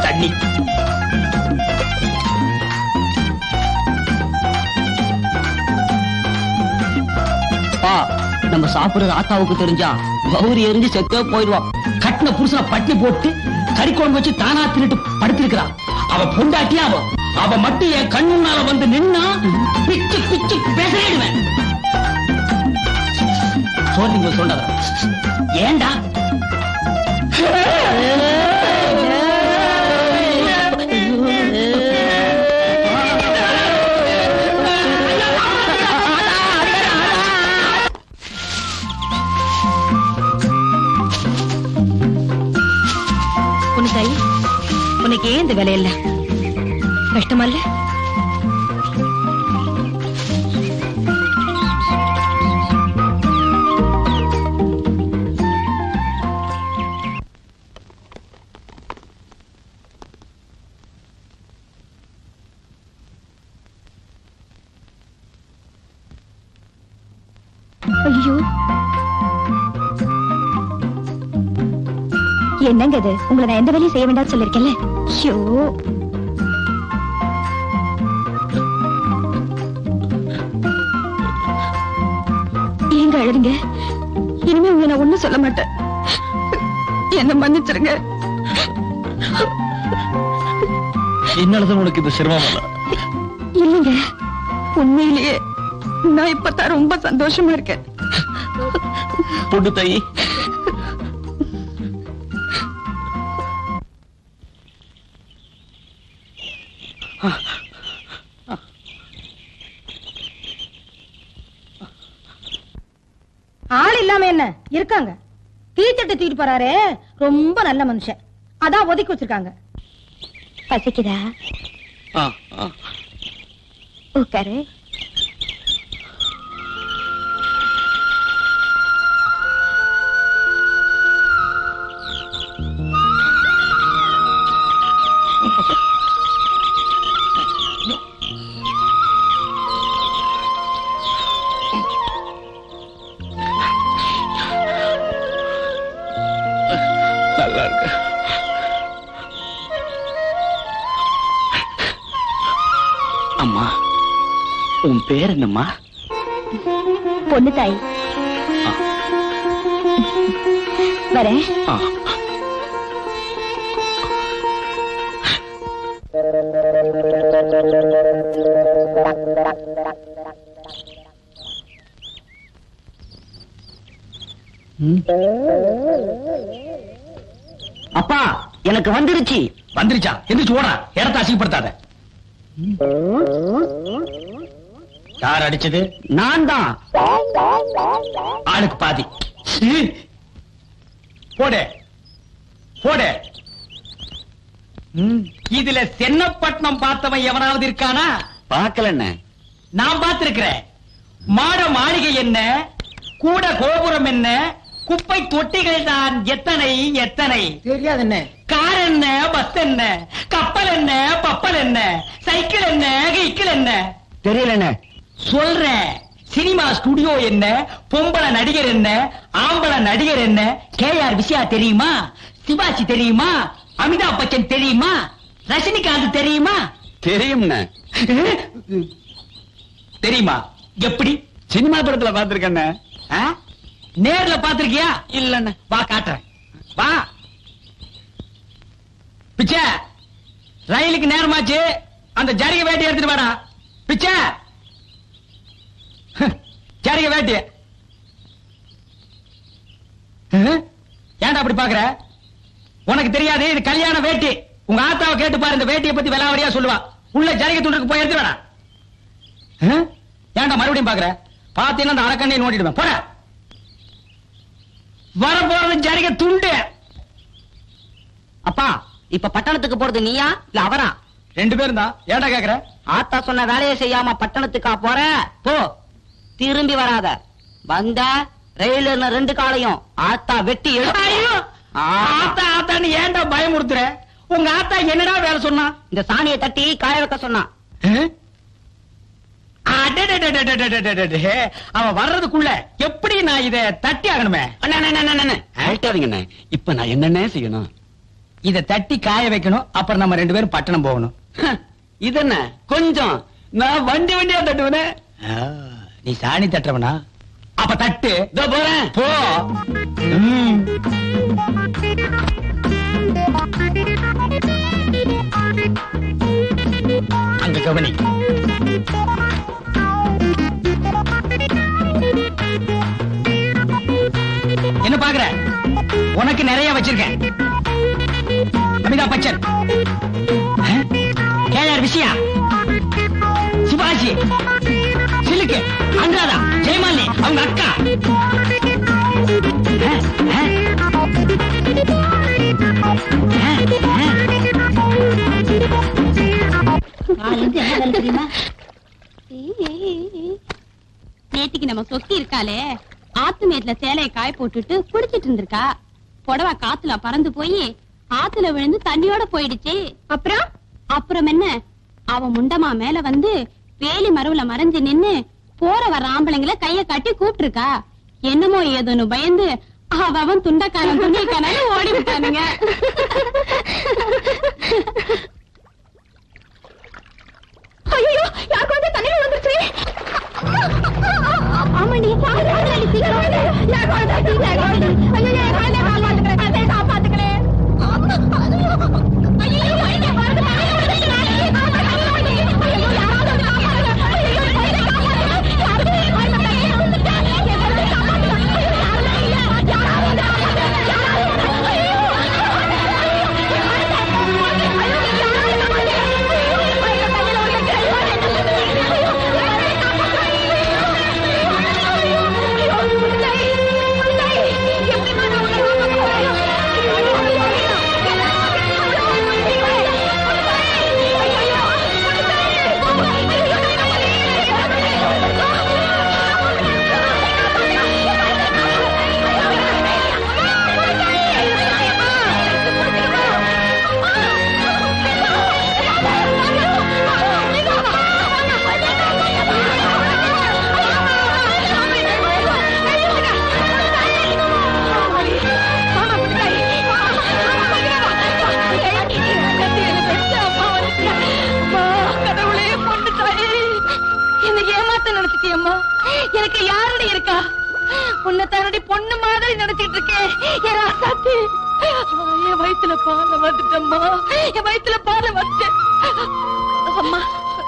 தண்ணி. நம்ம சாப்பிடுறது ஆத்தாவுக்கு தெரிஞ்சா கௌரி எரிஞ்சு செத்தே போயிடுவான். கட்டின புருஷனை பட்டி போட்டு கறிக்குழம்பு வச்சு தானா தின்னுட்டு படுத்திருக்கிறான். அவ பொண்டாட்டியா அவ மட்டும் என் கண்ணுனால வந்து நின்னா பிச்சு பேசுறேன். சொல்றீங்க சொல்றத ஏண்டா? உனக்கு ஏன் இந்த வேலையில்ல? கஷ்டமா இல்ல? ஐயோ, என்னங்க இது? உங்களை நான் எந்த வேலையும் செய்ய வேண்டாம் சொல்லிருக்கேன்ல. ஐயோ, ஏங்க அழுதுங்க? இனிமே உங்களை நான் ஒண்ணும் சொல்ல மாட்டேன். என்ன மன்னிச்சிருங்க. என்னாலதான் உனக்கு இது சிரமம் இல்லைங்க, உண்மையிலேயே நான் இப்பதான் ரொம்ப சந்தோஷமா இருக்கேன். பொண்ணு தாயி, ஆள் இல்லாம என்ன இருக்காங்க. தீச்சட்டு தூக்கிட்டு போறாரு, ரொம்ப நல்ல மனுஷன், அதான் ஒதுக்கி வச்சிருக்காங்க. பசிக்குதா? உட்காரு. நல்லா இருக்க. அம்மா, உன் பேர் என்னம்மா? பொண்ணு தாய். வரேன். அப்பா, எனக்கு வந்துருச்சு. வந்துருச்சா? எந்திரிச்சு ஓடா, இடத்த அசிங்கப்படுத்தாத. யார் அடிச்சது? நான் தான். ஆளுக்கு பாதி. போடு போடு. இதுல சென்னப்பட்டினம் பார்த்தவன் எவனாவது இருக்கானா? பார்க்கல என்ன? நான் பார்த்திருக்கிறேன். மாட மாளிகை என்ன, கூட கோபுரம் என்ன, குப்பை தொட்டிகள் தான் எத்தனை எத்தனை. தெரியாது என்ன? கார் என்ன, பஸ் என்ன, கப்பல் என்ன, பப்பல் என்ன, சைக்கிள் என்ன, கைக்கிள் என்ன? தெரியல என்ன? சொல்றேன். சினிமா ஸ்டுடியோ என்ன, பொம்பளை நடிகர் என்ன, ஆம்பளை நடிகர் என்ன? கேஆர் விஜயா தெரியுமா? சிவாஜி தெரியுமா? அமிதாப் பச்சன் தெரியுமா? ரஜினிகாந்த் தெரியுமா? தெரியும். தெரியுமா? எப்படி? சினிமா படத்துல பாத்திருக்கேன். நேர்ல பாத்திருக்கியா? இல்லன்னு வா காட்டுறேன். வா பிச்சை, ரயிலுக்கு நேரமாச்சு. அந்த ஜரிகை வேட்டி எடுத்துட்டு வாடா. பிச்சை, ஜரிகை வேட்டி. ஏன்டா அப்படி பாக்குற? உனக்கு தெரியாது, இது கல்யாண வேட்டி. உங்க ஆத்தாவை கேட்டு பாரு, இந்த வேட்டியை பத்தி விலாவரியா சொல்லுவா. உள்ள ஜரிகை துண்டுக்கு போய் எடுத்து வாடா. ஏன்டா மறுபடியும் பாக்குற? பாத்தீங்கன்னா அந்த அரக்கண்ணை நோட்டிடுவேன். போற வர போறது ஜரிகை துண்டு. அப்பா, இப்ப பட்டணத்துக்கு போறது நீயா இல்ல அவரா? ரெண்டு பேரும் தான். ஏன்டா கேக்குற? ஆத்தா சொன்ன வேலையை செய்யாம பட்டணத்துக்கா போற? போ, திரும்பி வராத. வந்த ரயில் ரெண்டு காலையும் ஆத்தா வெட்டி ஐயோ! ஆத்தா ஆத்தான்னு ஏன்டா பயமுறுத்துற? உங்க ஆத்தா என்னடா வேலை சொன்னா? இந்த சாணியை தட்டி காய வைக்க சொன்னா. அவ வர்றதுக்குள்ள எப்படி நான் இத தட்டி ஆகணுமே? அழட்டாதீங்க. இப்ப நான் என்னென்ன செய்யணும்? இத தட்டி காய வைக்கணும். அப்புறம் நம்ம ரெண்டு பேரும் பட்டணம் போகணும். இதென்ன கொஞ்சம்? நான் வண்டி வண்டியா தட்டுவேனே. நீ சாணி தட்டுறவனா? அப்ப தட்டு. போறேன். போ. அங்க கவனி. என்ன பாக்குற? உனக்கு நிறைய வச்சிருக்கேன். அமிதாப் பச்சன், கேஆர் விஜயா, சிவாஜி, சிலுக்கு, அனுராதா, ஜெயமாலினி, அவங்க அக்கா. நேத்திக்கு நம்ம சொக்கி இருக்காளே, ஆத்து மேட்ல சேலையை காய போட்டுட்டு குடிச்சிட்டு இருந்திருக்கா. புடவா காத்துல பறந்து போய் ஆத்துல விழுந்து தண்ணியோட போயிடுச்சு. அப்புறம் என்ன, அவ முண்டமா மேல வந்து வேலி மரவுல மறைஞ்சு நின்னு போற வர ஆம்பளைங்களை கைய கட்டி கூப்பிட்டு இருக்கா. என்னமோ ஏதோன்னு பயந்து அவன் துண்டக்காரன் துணிக்கான ஓடி விட்டானுங்க. ஐயோ, யார் குழந்தை தண்ணியில வந்துருச்சு. ஆமாண்டி, காப்பாத்துக்கிறேன். உன்னை தானடி பொண்ணு மாதிரி நினைச்சிட்டு இருக்கேன். என் ராசாத்தி, என் வயித்துல பால வந்துட்டம்மா, என் வயித்துல பால வந்துட்டேன். அம்மா,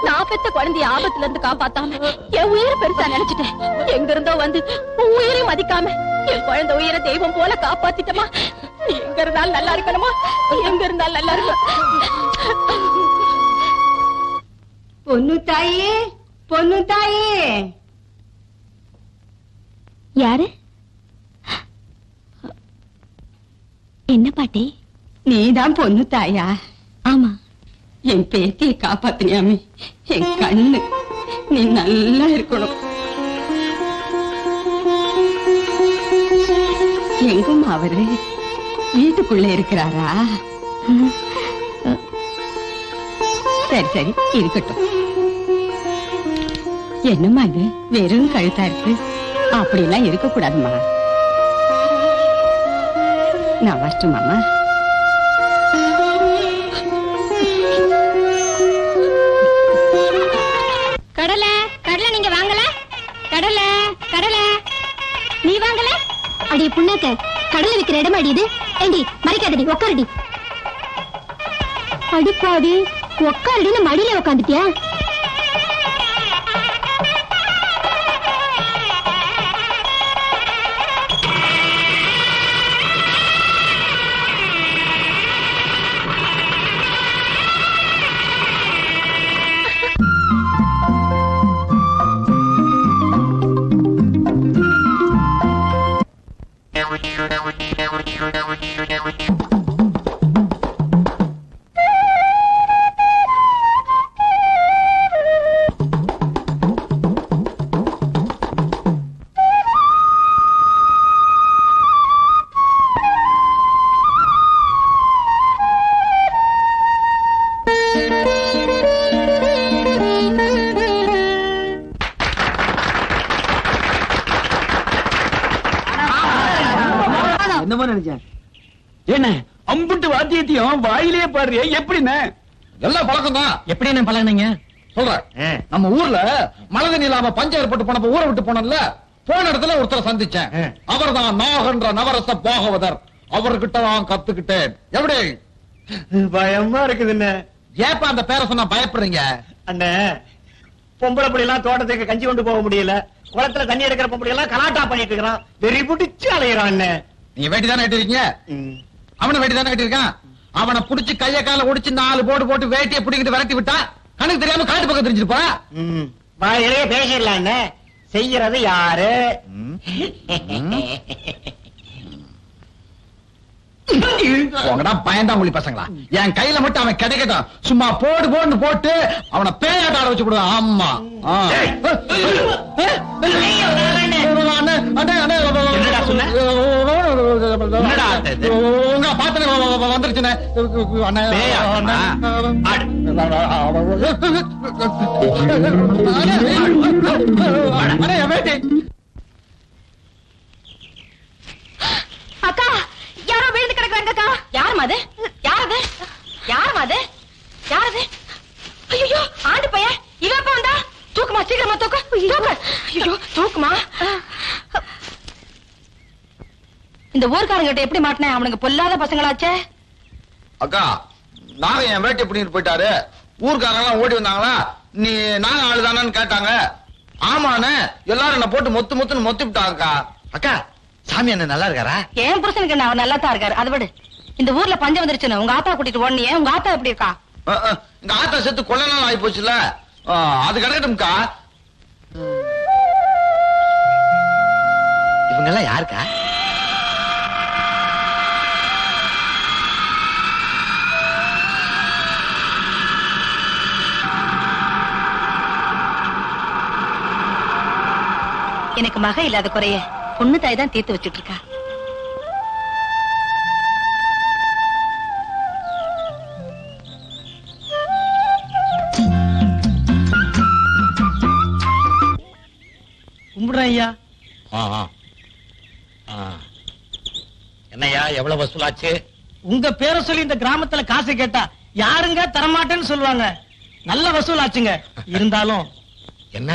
நான் பெத்த குழந்தைய ஆபத்துல இருந்து காப்பாத்தாம என் உயிரை பெருசா நினைச்சிட்டேன். எங்க இருந்தோ வந்து உன் உயிரை மதிக்காம என் குழந்தை உயிரை தெய்வம் போல காப்பாத்திட்டமா. நீ எங்க இருந்தாலும் நல்லா இருக்கணுமா, எங்க இருந்தாலும் நல்லா இருக்கணும். பொண்ணு தாயே, பொண்ணு தாயே. யாரு? என்ன பாட்டி? நீதான் பொண்ணு தாயா? ஆமா. என் பேத்தியை காப்பாத்தினியாமே, என் கண்ணு, நீ நல்லா இருக்கணும். எங்கம்மா அவரு? வீட்டுக்குள்ள இருக்கிறாரா? சரி சரி இருக்கட்டும். என்னம்மா இது வெறும் கழுத்தா இருக்கு? அப்படிலாம் இருக்க கூடாதுமா. நான் வரட்டுமாமா? கடலை கடலை நீங்க வாங்கல? கடலை கடலை நீ வாங்கல? அடி புண்ணாக்க, கடலை விக்கிற இடம் அடி இது. ஏண்டி மறைக்காதடி, உக்காரடி. அடிப்பாடி, உக்காரடின்னு மடியில உக்காந்துட்டியா? என்ன அம்புட்டு வாத்தியத்தையும் வாயிலேயே பாடுறிய? எப்படின்னு எல்லாம் பழக்கம் தான். எப்படி என்ன பழகினீங்க சொல்றேன். நம்ம ஊர்ல மழை தண்ணி இல்லாம பஞ்சம் ஏற்பட்டு போனப்ப ஊரை விட்டு போனோம்ல, போன இடத்துல ஒருத்தரை சந்திச்சேன். அவர் தான் நாகன்ற நவரச பாகவதர். அவர்கிட்ட தான் கத்துக்கிட்டேன். எப்படி பயமா இருக்குதுன்னு? ஏப்பா அந்த பேரை சொன்னா பயப்படுறீங்க? அண்ணே, பொம்பளை பிள்ளை எல்லாம் தோட்டத்துக்கு கஞ்சி கொண்டு போக முடியல, குளத்துல தண்ணி எடுக்கிற பொம்பளை எல்லாம் கலாட்டா பண்ணிட்டு இருக்கிறான், வெறி பிடிச்சு அலையிறான். அண்ணே, நீங்க வேட்டி தானே கட்டிருக்கீங்க, அவனை வேட்டி தானே கட்டிருக்கான். அவனை புடிச்சு கைய கால ஒடிச்சு 4 போட்டு வேட்டியை பிடிக்கிட்டு விரட்டி விட்டா கணக்கு தெரியாம காட்டு பக்கம் தெரிஞ்சிருப்பா. வாயிலேயே பேசிடலாம். அண்ணே, செய்யறது யாரு? உங்கடா பயந்தாங்குழி பசங்களா, என் கையில மட்டும் அவன் கிடைக்கட்டும், சும்மா போடுன்னு போட்டு அவனை பேயாட்ட ஆட வச்சு விடுவான். ஆமா உங்க பாத்தனை வந்துருச்சுன்னு வேட்டி. அக்கா, யாரோ விழுந்து கிடக்குறாங்கக்கா. யாரும் அது? யாரது? யாரும் அது? யாரது? ஐயோ, ஆண்டு பையன் இவன் எப்ப வந்தா? தூக்குமா, சீக்கிரமா தூக்கு. ஐயோ, தூக்குமா. இந்த ஊர்க்காரங்கிட்ட எப்படி மாட்டினேன்? அவனுக்கு பொல்லாத பசங்களாச்சே. அக்கா, நாங்க என் வேட்டை பிடிக்கிட்டு போயிட்டாரு. ஊர்க்காரங்க ஓடி வந்தாங்களா, நீ நாங்க ஆளுதானு கேட்டாங்க. ஆமாண்ணே, எல்லாரும் என்ன போட்டு மொத்துன்னு மொத்தி விட்டாங்கக்கா. அக்கா, சாமி அண்ணன் நல்லா இருக்காரா? என் புருஷனுக்கு என்ன, அவர் நல்லா தான் இருக்காரு. அதை விடு, இந்த ஊர்ல பஞ்சம் வந்துருச்சுன்னு உங்க ஆத்தா கூட்டிட்டு ஓடனியே, உங்க ஆத்தா எப்படி இருக்கா? எங்க ஆத்தா செத்து கொள்ள நாள் ஆகி போச்சுல, அது கிடைக்கட்டும்க்கா. இவங்க எல்லாம் யாருக்கா? எனக்கு மக இல்லாத குறைய பொண்ணு தாய் தான் தீர்த்து வச்சுட்டு இருக்கா. கும்பிடுறேன் ஐயா. என்னையா, எவ்வளவு வசூலாச்சு? உங்க பேரை சொல்லி இந்த கிராமத்துல காசு கேட்டா யாருங்க தரமாட்டேன்னு சொல்லுவாங்க. நல்ல வசூல் ஆச்சுங்க. இருந்தாலும் என்ன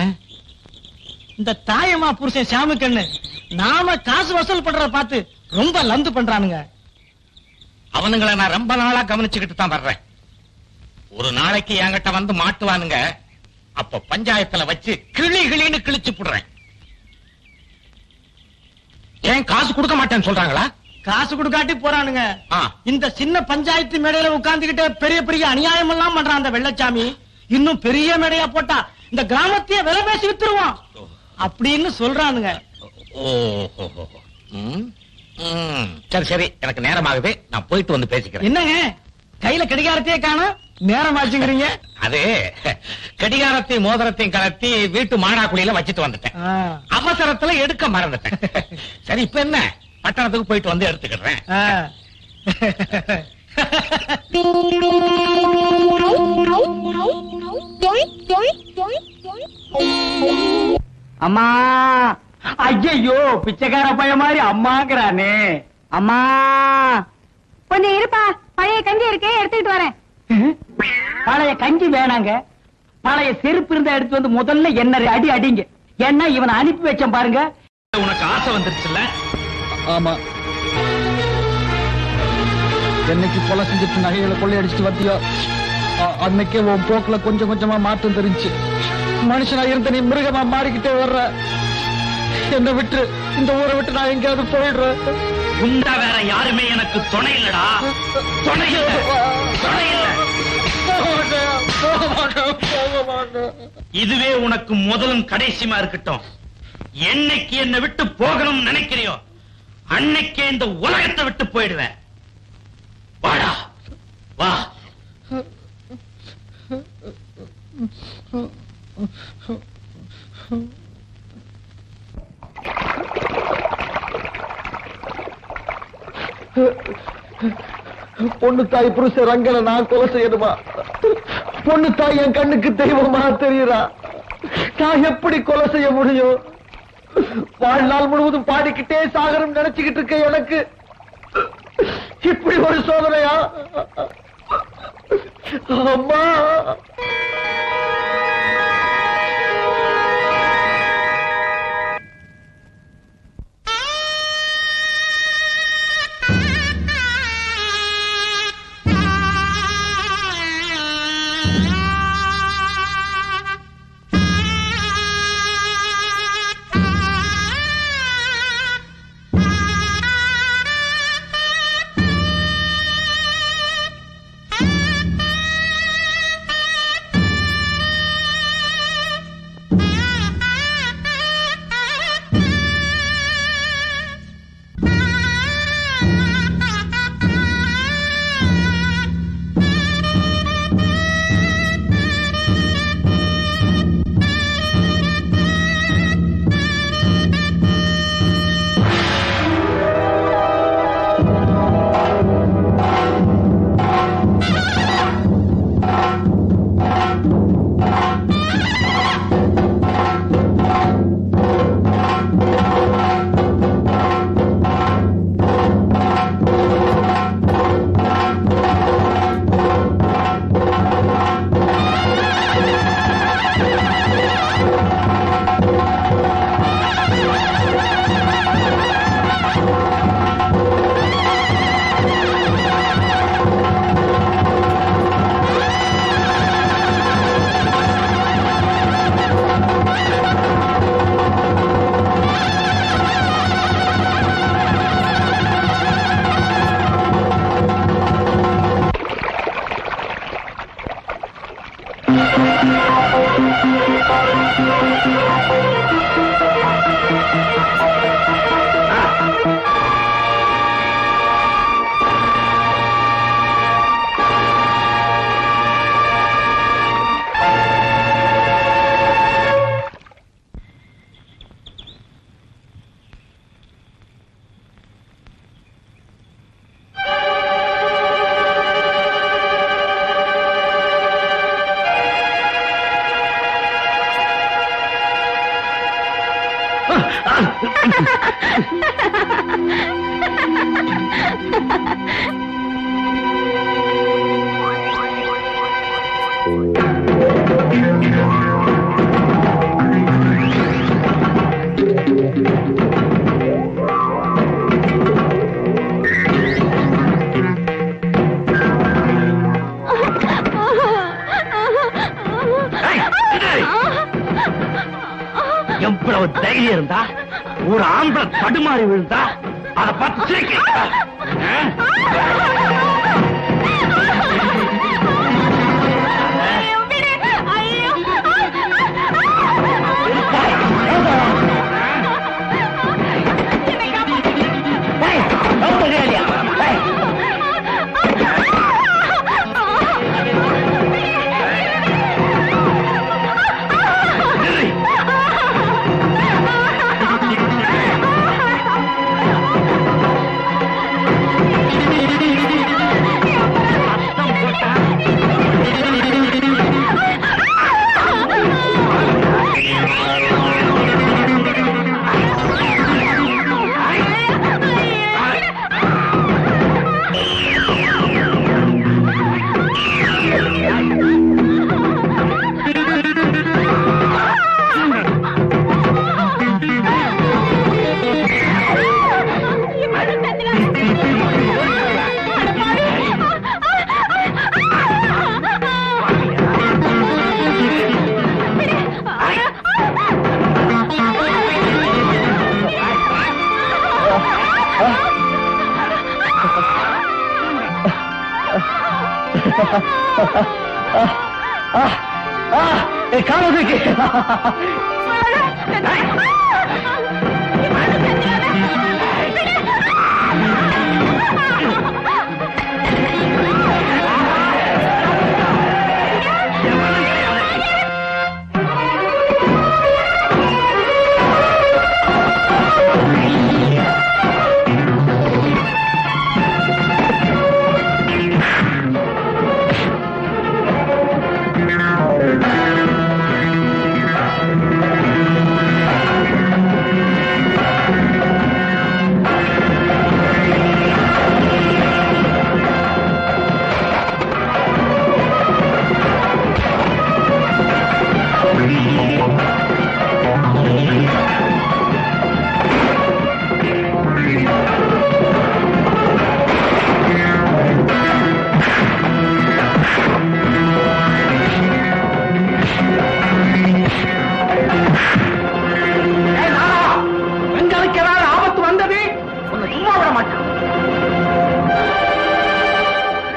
இந்த தாயம்மா புருஷன் சாமுக்கண்ணு நாம காசு வசூல் பண்றத பார்த்து ரொம்ப லந்து பண்றானுங்க. அவனுங்களை நான் ரொம்ப நாளா கவனிச்சுக்கிட்டு தான் வர்றேன். ஒரு நாளைக்கு என்கிட்ட வந்து மாட்டுவானுங்க. அப்ப பஞ்சாயத்துல வச்சு கிளின்னு கிழிச்சு போடுறேன். ஏன் காசு கொடுக்க மாட்டேன்னு சொல்றாங்களா? காசு கொடுக்காட்டி போறானுங்க. இந்த சின்ன பஞ்சாயத்து மேடையில உட்கார்ந்துகிட்ட பெரிய பெரிய அநியாயம் எல்லாம் பண்றான் அந்த வெள்ளச்சாமி. இன்னும் பெரிய மேடையா போட்டா இந்த கிராமத்தையே விலை பேசி வித்துருவான் அப்படின்னு சொல்றானுங்க. சரி சரி, எனக்கு நேரம் ஆகுது, நான் போயிட்டு வந்து பேசிக்கிறேன். என்னங்க கையில கடிகாரத்தையே காணோம், நேரம் ஆச்சுங்கிறீங்க? அது கடிகாரத்தையும் மோதிரத்தையும் கலத்தி வீட்டு மாடாக்குடியில வச்சுட்டு வந்துட்டேன். அவசரத்துல எடுக்க மறந்துட்டேன். சரி, இப்ப என்ன, பட்டணத்துக்கு போயிட்டு வந்து எடுத்துக்கிறேன். அம்மா, ஐயோ பிச்சைக்கார பைய மாதிரி அம்மாங்கிறானே. அம்மா கொஞ்சம் இருப்பா, பழைய கஞ்சி இருக்கே எடுத்துக்கிட்டு வரேன். பழைய கஞ்சி வேணாங்க, பழைய செருப்பு இருந்தா எடுத்து வந்து முதல்ல என்ன அடி அடிங்க. ஏன்னா இவனை அனுப்பி வச்சேன் பாருங்க. உனக்கு ஆசை வந்துருச்சுல்ல? ஆமா, என்னைக்கு கொலை செஞ்சுட்டு நகைகளை கொள்ளையடிச்சிட்டு வந்தியோ அன்னைக்கே உன் போக்குல கொஞ்சம் கொஞ்சமா மாற்றம் தெரிஞ்சு மனுஷனா இருந்த நீ மிருகமா மாறிக்கிட்டே வர்ற. என்ன விட்டு இந்த ஊரை விட்டு நான் எங்கேயாவது போயிடுறேன். உண்டா வேற யாருமே எனக்கு துணை இல்லடா. துணை இல்ல, துணை இல்ல. இதுவே உனக்கு முதலும் கடைசியுமா இருக்கட்டும். என்னைக்கு என்னை விட்டு போகணும்னு நினைக்கிறியோ அன்னைக்கே இந்த உலகத்தை விட்டு போயிடுவேன். வாடா, வா. பொண்ணு தாய் புருஷ ரங்கனை நான் கொலை செய்யணுமா? பொண்ணு தாய் என் கண்ணுக்கு தெய்வமா தெரியுறா. நான் எப்படி கொலை செய்ய முடியும்? வாழ்நாள் முழுவதும் பாடிக்கிட்டே சாகரம் நினைச்சுக்கிட்டு இருக்க எனக்கு இப்படி ஒரு சோதனையா? அம்மா, தைரியம் இருந்தா ஒரு ஆம்பளை தடுமாறி விழுந்தா அதை பார்த்து சிரிக்க. காலத்துக்கு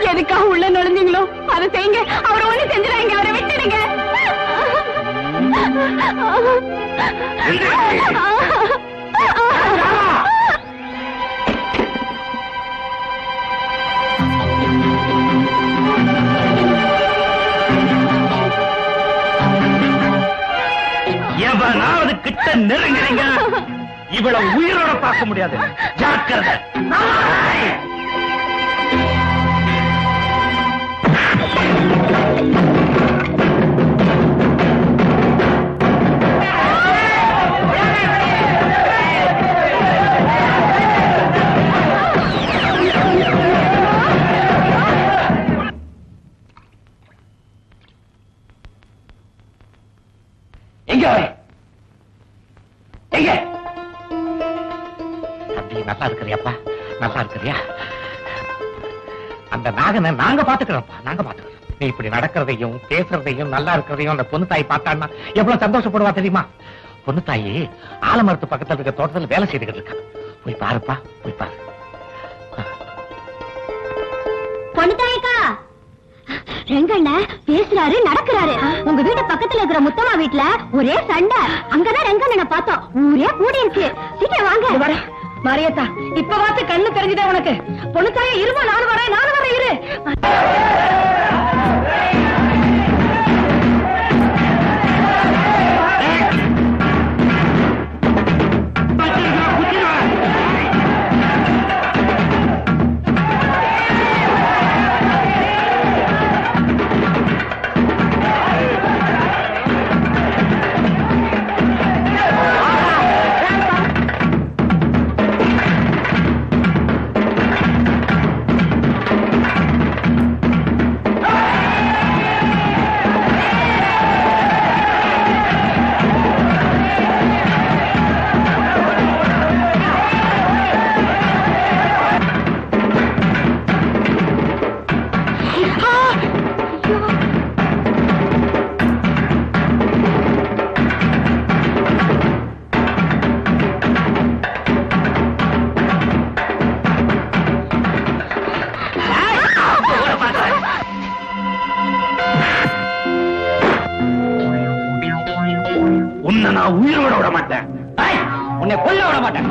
எதுக்காக உள்ள நுழைஞ்சீங்களோ அதை செய்யுங்க. அவரை ஒண்ணு செஞ்சிடாங்க, அவரை விட்டுடுங்க. எவனாவது கிட்ட நெருங்குறீங்க, இவ்வளவு உயிரோட பார்க்க முடியாது. ஜாக்கிரதை. எங்க எங்க தம்பி, நல்லா இருக்கிறியாப்பா? நல்லா இருக்கிறியா? அந்த நாகனை நாங்க பாத்துக்கிறோம்ப்பா, நாங்க பாத்துக்கிறோம். நீ இப்படி நடக்கிறதையும் பேசுறதையும் நல்லா இருக்கிறதையும் அந்த பொண்ணு தாய் பார்த்தான்னா எவ்வளவு சந்தோஷப்படுவா தெரியுமா? பொண்ணு தாயி ஆலமரத்து பக்கத்துல இருக்க தோட்டத்துல வேலை செய்துகிட்டு இருக்கா. போய் பாருப்பா, போய் பாரு. பொண்ணு தாயக்கா, ரெங்கண்ண பேசுறாரு, நடக்கிறாரு. உங்க வீட்டு பக்கத்துல இருக்கிற முத்தம்மா வீட்டுல ஒரே சண்டை. அங்கதான் ரெங்கண்ணனை பார்த்தோம். ஊரே கூடி இருக்கு. சீக்கிரம் வாங்க. மாரியத்தா, இப்ப பார்த்து கண்ணு தெரிஞ்சுதா உனக்கு? பொண்ணு தாயே, இருமா, நானும் வரேன் இரு. நான் உயிரோட விட மாட்டேன். உன்னை கொல்ல விட மாட்டேன்.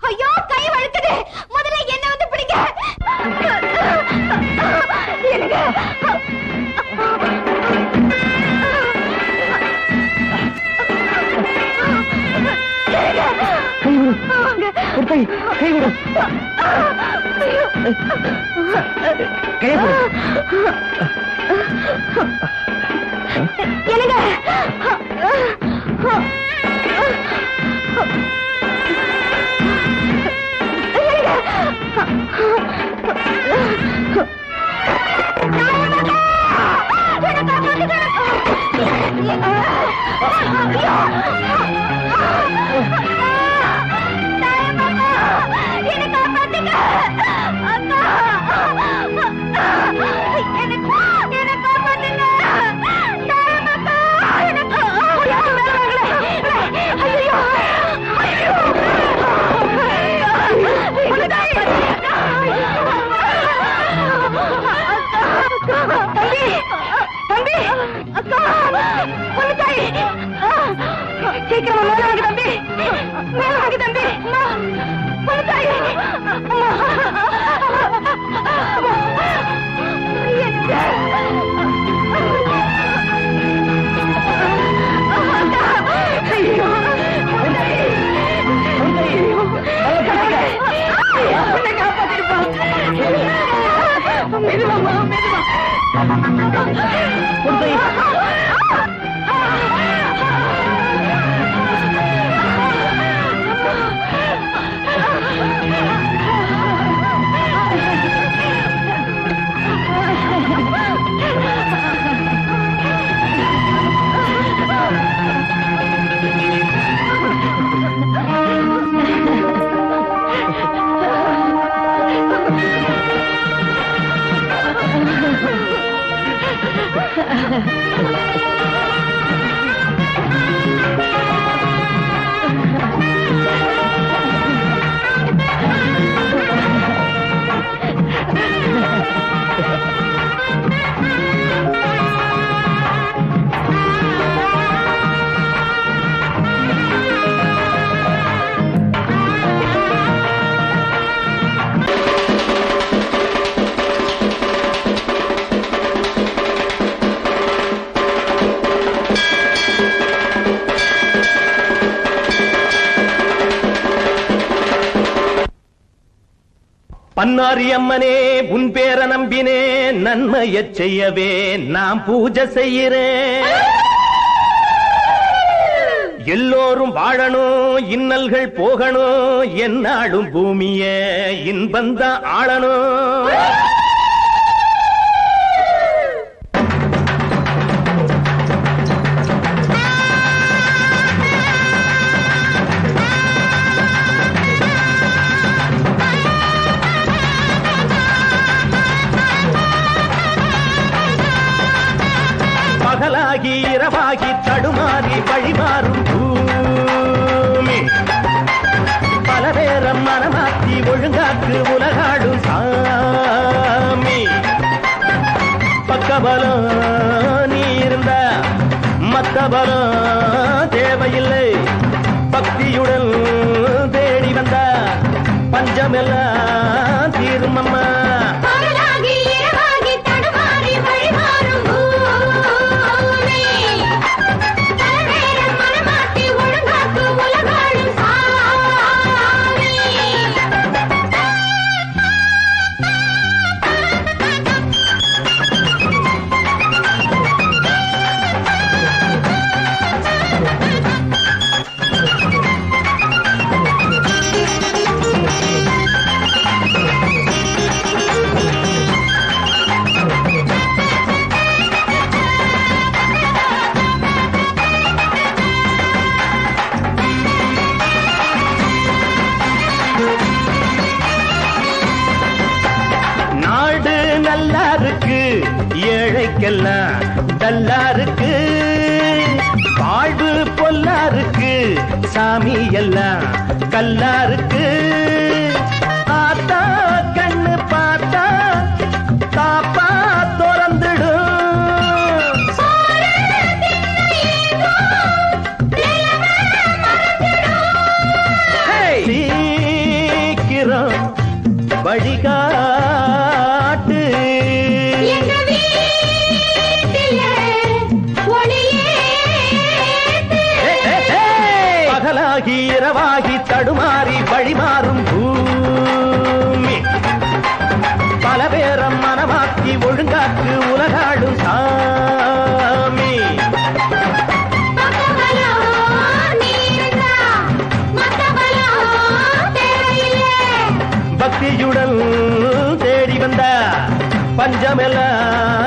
ஐயோ கை வழுக்குது. முதல்ல என்ன வந்து பிடிங்க. சீக்கிரம் மேல வாங்க தம்பி, மேல வாங்க தம்பி. Ha ha ha. பன்னாரி அம்மனே உன் பேர நம்பினே நன்மையச் செய்யவே நான் பூஜை செய்கிறேன். எல்லோரும் வாழணும், இன்னல்கள் போகணும், என்னாலும் பூமிய இன்பந்தான் ஆளணும். பகலாகி இரவாகி தடுமாறி வழிமாறும் பூமி, பல பேரம் மனமாற்றி ஒழுங்காக்கு உலகாடும் சாமி. பக்கபலம் நீ இருந்த மத்த பலம் தேவையில்லை, பக்தியுடன் தேடி வந்த பஞ்சமெல்லாம் தீரும் அம்மா. நல்லா இருக்கு, ஏழைக்கெல்லாம் நல்லா இருக்கு, வாழ்வு பொல்லா இருக்கு, சாமி எல்லாம் கல்லா இருக்கு. ஆத்தா கண்ணு பார்த்தா தாப்பா திறந்துடும், சீக்கிரம் வழிகா இரவாகி தடுமாறி வழிமாறும் பூமி, பல பேரம் மனமாக்கி ஒழுங்காக்கு உலகாடும் சாமி. பக்தியுடன் தேடி வந்த பஞ்சமெல்லாம்